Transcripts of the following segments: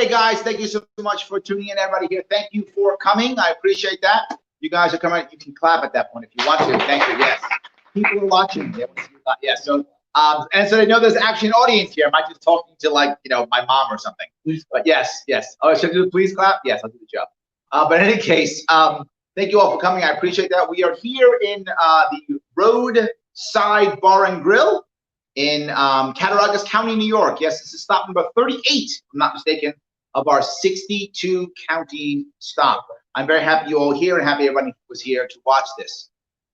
Okay, guys, thank you so much for tuning in, everybody here. Thank you for coming. I appreciate that. You guys are coming. You can clap at that point if you want to. Thank you. Yes. People are watching. Yeah. So, and so they know there's actually an audience here. Am I just talking to, like, my mom or something? Please. But yes. Oh, should I do the please clap? Yes, I'll do the job. But in any case, thank you all for coming. I appreciate that. We are here in the Roadside Bar and Grill in Cattaraugus County, New York. Yes, this is stop number 38, if I'm not mistaken, of our 62 county stop. I'm very happy you all here and happy everybody was here to watch this.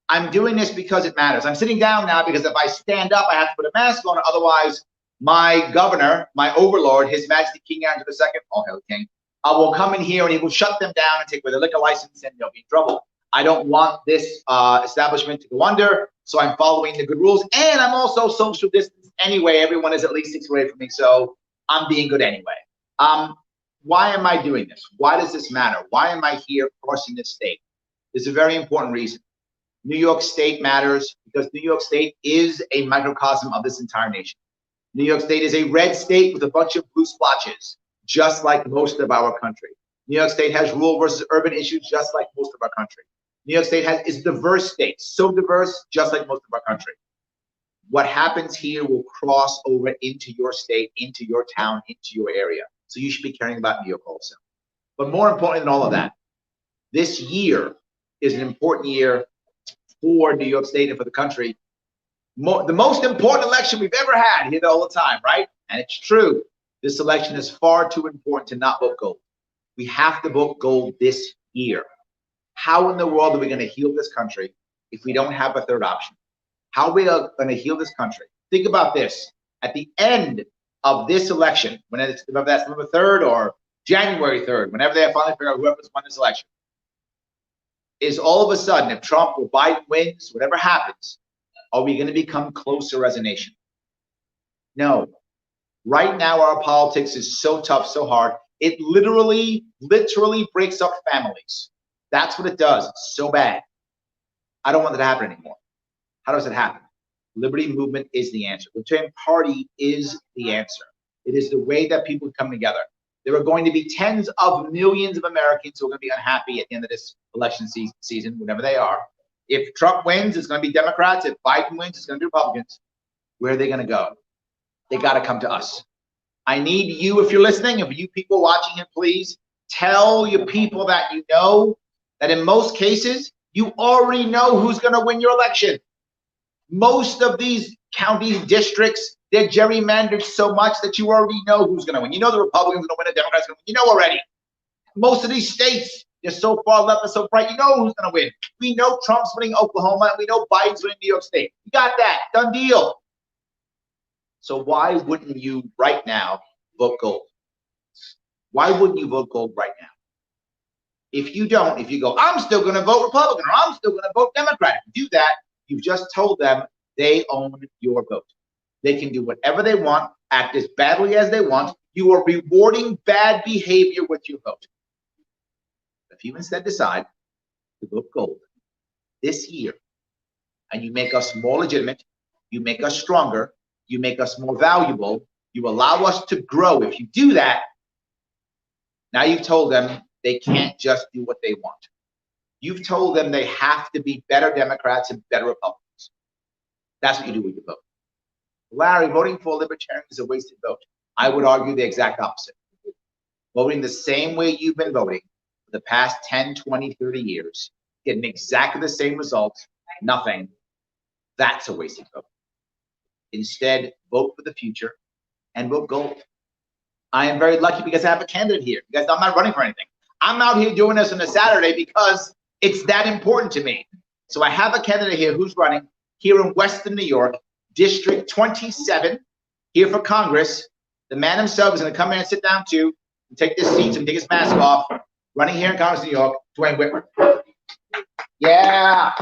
I'm doing this because it matters. I'm sitting down now because if I stand up, I have to put a mask on. Otherwise, my governor, my overlord, His Majesty King Andrew II, all hail the king, will come in here and he will shut them down and take away their liquor license, and they'll be in trouble. I don't want this establishment to go under, so I'm following the good rules. And I'm also social distance anyway. Everyone is at least 6 feet away from me, so I'm being good anyway. Why am I doing this? Why does this matter? Why am I here crossing this state? There's a very important reason. New York State matters because New York State is a microcosm of this entire nation. New York State is a red state with a bunch of blue splotches, just like most of our country. New York State has rural versus urban issues, just like most of our country. New York State is a diverse state, so diverse, just like most of our country. What happens here will cross over into your state, into your town, into your area. So you should be caring about New York also. But more important than all of that, this year is an important year for New York State and for the country. The most important election we've ever had. You hear that all the time, right? And it's true. This election is far too important to not vote gold. We have to vote gold this year. How in the world are we going to heal this country if we don't have a third option? How are we going to heal this country? Think about this. At the end of this election, whether that's November 3rd or January 3rd, whenever they finally figure out whoever's won this election, is all of a sudden, if Trump or Biden wins, whatever happens, are we going to become closer as a nation? No. Right now, our politics is so tough, so hard. It literally breaks up families. That's what it does. It's so bad. I don't want that to happen anymore. How does it happen? Liberty movement is the answer. The Libertarian Party is the answer. It is the way that people come together. There are going to be tens of millions of Americans who are going to be unhappy at the end of this election season, whatever they are. If Trump wins, it's going to be Democrats. If Biden wins, it's going to be Republicans. Where are they going to go? They got to come to us. I need you, if you're listening, if you people watching it, please tell your people that you know that in most cases, you already know who's going to win your election. Most of these counties, districts, they're gerrymandered so much that you already know who's going to win. You know the Republicans are going to win, the Democrats are going to win. You know already. Most of these states, they're so far left and so right. You know who's going to win. We know Trump's winning Oklahoma, and we know Biden's winning New York State. You got that. Done deal. So why wouldn't you right now vote gold? Why wouldn't you vote gold right now? If you don't, if you go, I'm still going to vote Republican or I'm still going to vote Democrat, if you do that, you've just told them they own your vote. They can do whatever they want, act as badly as they want. You are rewarding bad behavior with your vote. If you instead decide to vote gold this year, and you make us more legitimate, you make us stronger, you make us more valuable, you allow us to grow. If you do that, now you've told them they can't just do what they want. You've told them they have to be better Democrats and better Republicans. That's what you do with your vote. Larry, voting for a libertarian is a wasted vote. I would argue the exact opposite. Voting the same way you've been voting for the past 10, 20, 30 years, getting exactly the same results, nothing, that's a wasted vote. Instead, vote for the future and vote gold. I am very lucky because I have a candidate here. You guys, I'm not running for anything. I'm out here doing this on a Saturday because it's that important to me. So I have a candidate here who's running here in Western New York, District 27, here for Congress. The man himself is going to come in and sit down too, and take this seat and take his mask off. Running here in Congress, New York, Dwayne Whitmer. Yeah.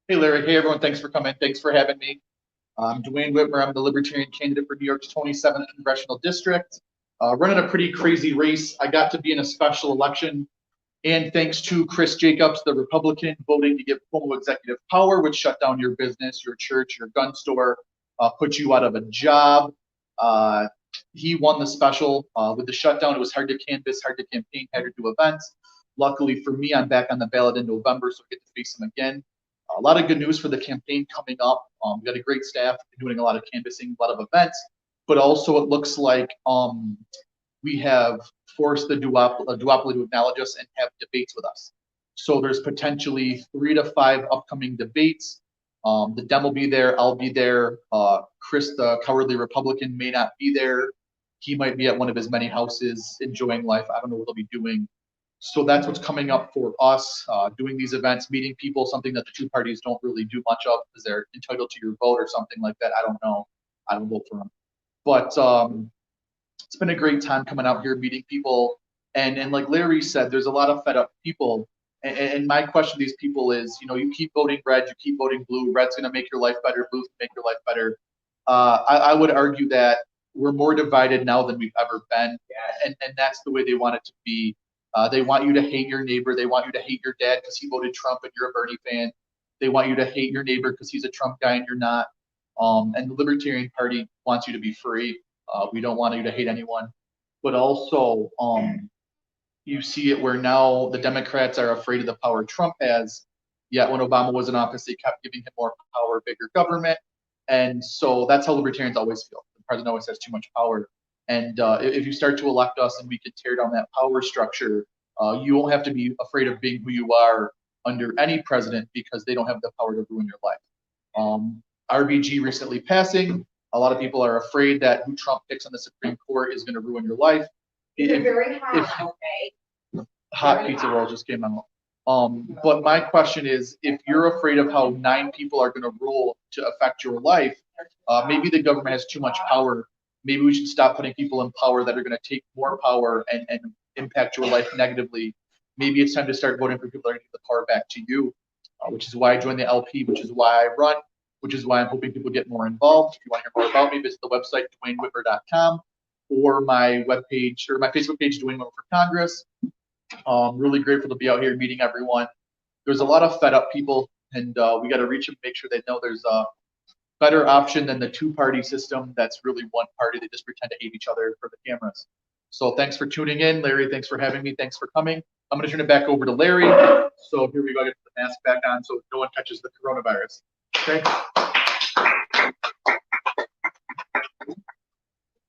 Hey, Larry. Hey, everyone. Thanks for coming. Thanks for having me. I'm Dwayne Whitmer. I'm the Libertarian candidate for New York's 27th Congressional District. Running a pretty crazy race. I got to be in a special election And thanks to Chris Jacobs, the Republican, voting to give Cuomo executive power, which shut down your business, your church, your gun store, put you out of a job. He won the special. With the shutdown, it was hard to canvass, hard to campaign, hard to do events. Luckily for me, I'm back on the ballot in November, so I get to face him again. A lot of good news for the campaign coming up. We've got a great staff doing a lot of canvassing, a lot of events, but also it looks like we have forced the duopoly to acknowledge us and have debates with us. So there's potentially 3 to 5 upcoming debates. The Dem will be there. I'll be there. Chris, the cowardly Republican, may not be there. He might be at one of his many houses enjoying life. I don't know what he'll be doing. So that's what's coming up for us, doing these events, meeting people, something that the two parties don't really do much of because they're entitled to your vote or something like that. I don't know. I don't vote for them. But it's been a great time coming out here, meeting people. And like Larry said, there's a lot of fed up people. And my question to these people is, you keep voting red, you keep voting blue. Red's going to make your life better. Blue's going to make your life better. I would argue that we're more divided now than we've ever been. And that's the way they want it to be. They want you to hate your neighbor. They want you to hate your dad because he voted Trump and you're a Bernie fan. They want you to hate your neighbor because he's a Trump guy and you're not. And the Libertarian Party wants you to be free. We don't want you to hate anyone. But also, you see it where now the Democrats are afraid of the power Trump has. Yet when Obama was in office, they kept giving him more power, bigger government. And so that's how Libertarians always feel. The president always has too much power. And if you start to elect us and we can tear down that power structure, you won't have to be afraid of being who you are under any president because they don't have the power to ruin your life. RBG recently passing. A lot of people are afraid that who Trump picks on the Supreme Court is going to ruin your life. It's very hot, okay? Hot pizza roll just came out. But my question is, if you're afraid of how 9 people are going to rule to affect your life, maybe the government has too much power. Maybe we should stop putting people in power that are going to take more power and impact your life negatively. Maybe it's time to start voting for people that are going to give the power back to you, which is why I joined the LP, which is why I run, which is why I'm hoping people get more involved. If you want to hear more about me, visit the website, DwayneWhitmer.com, or my webpage or my Facebook page, Dwayne Whitmer for Congress. Really grateful to be out here meeting everyone. There's a lot of fed up people, and we got to reach them, make sure they know there's a better option than the 2-party system that's really one party. They just pretend to hate each other for the cameras. So thanks for tuning in. Larry, thanks for having me. Thanks for coming. I'm going to turn it back over to Larry. So here we go, get the mask back on so no one catches the coronavirus. Okay.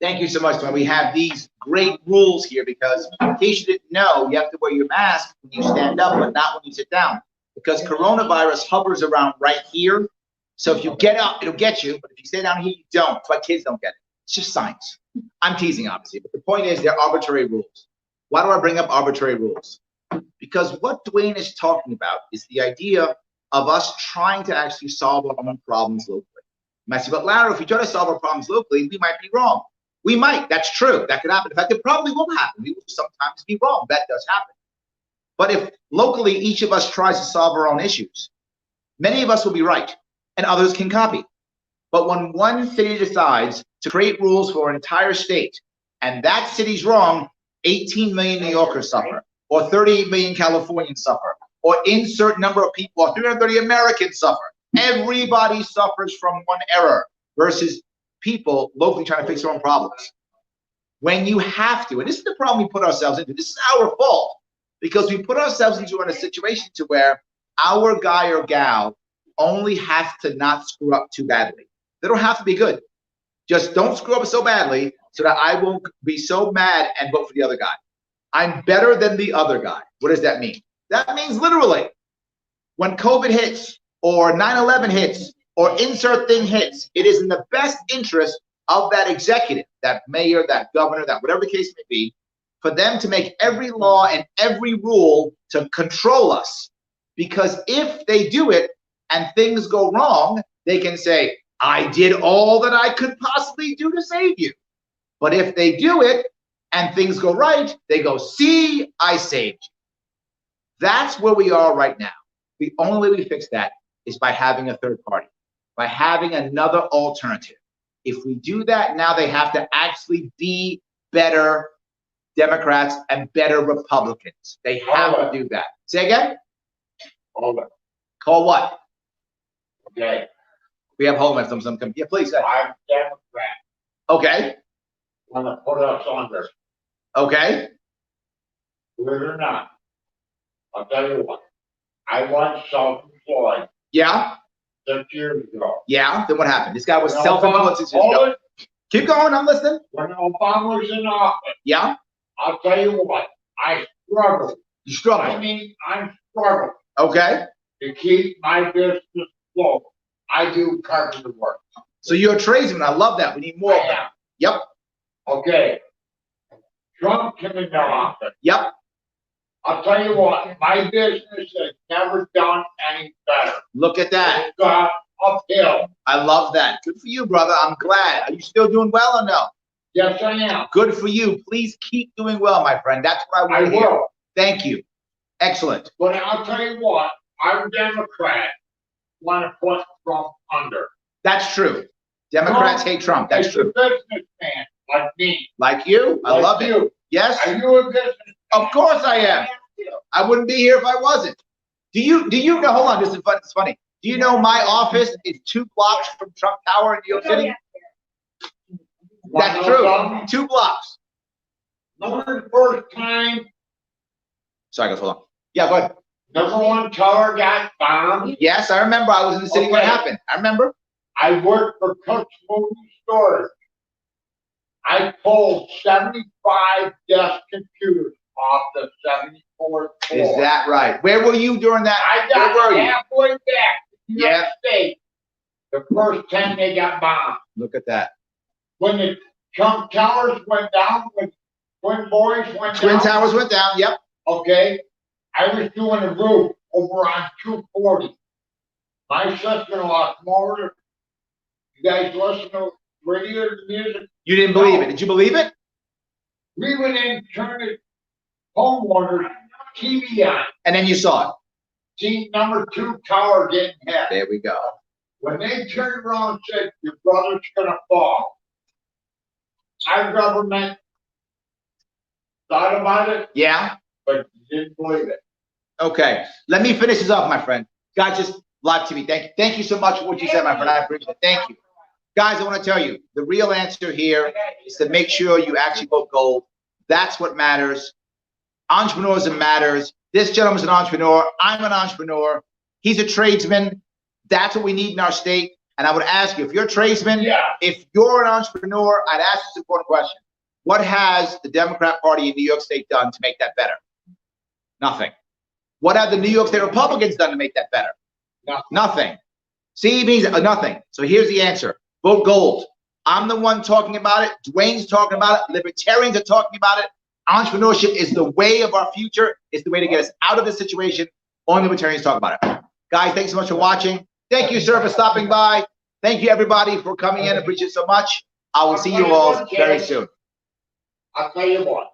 Thank you so much, Dwayne. We have these great rules here because in case you didn't know, you have to wear your mask when you stand up, but not when you sit down. Because coronavirus hovers around right here. So if you get up, it'll get you. But if you stay down here, you don't. That's why kids don't get it. It's just science. I'm teasing, obviously. But the point is, they're arbitrary rules. Why do I bring up arbitrary rules? Because what Dwayne is talking about is the idea of us trying to actually solve our own problems locally. You might say, but Larry, if we try to solve our problems locally, we might be wrong. We might. That's true. That could happen. In fact, it probably will happen. We will sometimes be wrong. That does happen. But if locally each of us tries to solve our own issues, many of us will be right and others can copy. But when one city decides to create rules for an entire state and that city's wrong, 18 million New Yorkers suffer, or 38 million Californians suffer, or insert number of people, or 330 Americans suffer. Everybody suffers from one error versus people locally trying to fix their own problems. When you have to, and this is the problem we put ourselves into, this is our fault, because we put ourselves into a situation to where our guy or gal only has to not screw up too badly. They don't have to be good. Just don't screw up so badly so that I won't be so mad and vote for the other guy. I'm better than the other guy. What does that mean? That means literally when COVID hits or 9/11 hits or insert thing hits, it is in the best interest of that executive, that mayor, that governor, that whatever the case may be, for them to make every law and every rule to control us. Because if they do it and things go wrong, they can say, I did all that I could possibly do to save you. But if they do it and things go right, they go, see, I saved you. That's where we are right now. The only way we fix that is by having a third party, by having another alternative. If we do that, now they have to actually be better Democrats and better Republicans. They have to do that. Say again? Hold it, Call what? okay? We have homeless. Some come. Yeah, please. I'm Democrat, Okay. wanna put us under, Okay. believe it or not. I'll tell you what, I was self-employed Yeah. 6 years ago. Yeah. Then what happened? This guy was When self-employed Obama- 6 years ago. hold it, Keep going. I'm listening. when Obama was in office, Yeah. I'll tell you what, I struggled. You I struggle. mean, I'm struggling Okay. to keep my business afloat. I do carpenter work. So you're a tradesman. I love that. We need more of I that. am. Yep. Okay. Trump came into office. Yep. I'll tell you what, my business has never done any better. Look at that. It's gone uphill. I love that. Good for you, brother. I'm glad. Are you still doing well or no? Yes, I am. Good for you. Please keep doing well, my friend. That's what I I want to hear. will. Thank you. Excellent. But I'll tell you what, our Democrats want to put Trump under. That's true. Democrats hate Trump. That's As true. a businessman like me. Like you? I like love it. you. Yes? Are you a businessman? Of course I am. I wouldn't be here if I wasn't. Do you know, hold on, this is fun, it's funny. Do you know my office is 2 blocks from Trump Tower in New York City? That's Wanna know true. something? 2 blocks. Remember the first time Sorry, guys, hold on. Yeah, go ahead. #1 tower got bombed? Yes, I remember. I was in the city when it Okay. happened. I remember. I worked for Cook's Movie Storage. I pulled 75 desk computers off the 74th floor. Is that right? Where were you during that? I Where were got you? halfway back to New York Yeah. State. The first time they got bombed. Look at that. When the Trump Towers went down, when Twin Boys went down. Twin Towers went down. Yep. Okay, I was doing a roof over on 240. My sister-in-law come over. You guys listen to radio music? You didn't believe it. Did you believe it? We went in and turned the homeowners TV on. And then you saw it. See #2 tower getting hit. There we go. When they turned around and said, your brother's gonna fall. Our government thought about it, Yeah. but didn't believe it. Okay. Let me finish this off, my friend. Guys, just live TV. Thank you so much for what you said, my friend. I appreciate it. Thank you. Guys, I want to tell you, the real answer here is to make sure you actually vote gold. That's what matters. Entrepreneurism matters. This gentleman's an entrepreneur. I'm an entrepreneur. He's a tradesman. That's what we need in our state. And I would ask you, if you're a tradesman, Yeah. if you're an entrepreneur, I'd ask this important question. What has the Democrat Party in New York State done to make that better? Nothing. What have the New York State Republicans done to make that better? Nothing. See, it means nothing. So here's the answer. Vote gold. I'm the one talking about it. Dwayne's talking about it. Libertarians are talking about it. Entrepreneurship is the way of our future. It's the way to get us out of this situation. Only libertarians talk about it. Guys, thanks so much for watching. Thank you, sir, for stopping by. Thank you, everybody, for coming in. Appreciate it so much. I will see you all very soon. I'll tell you what,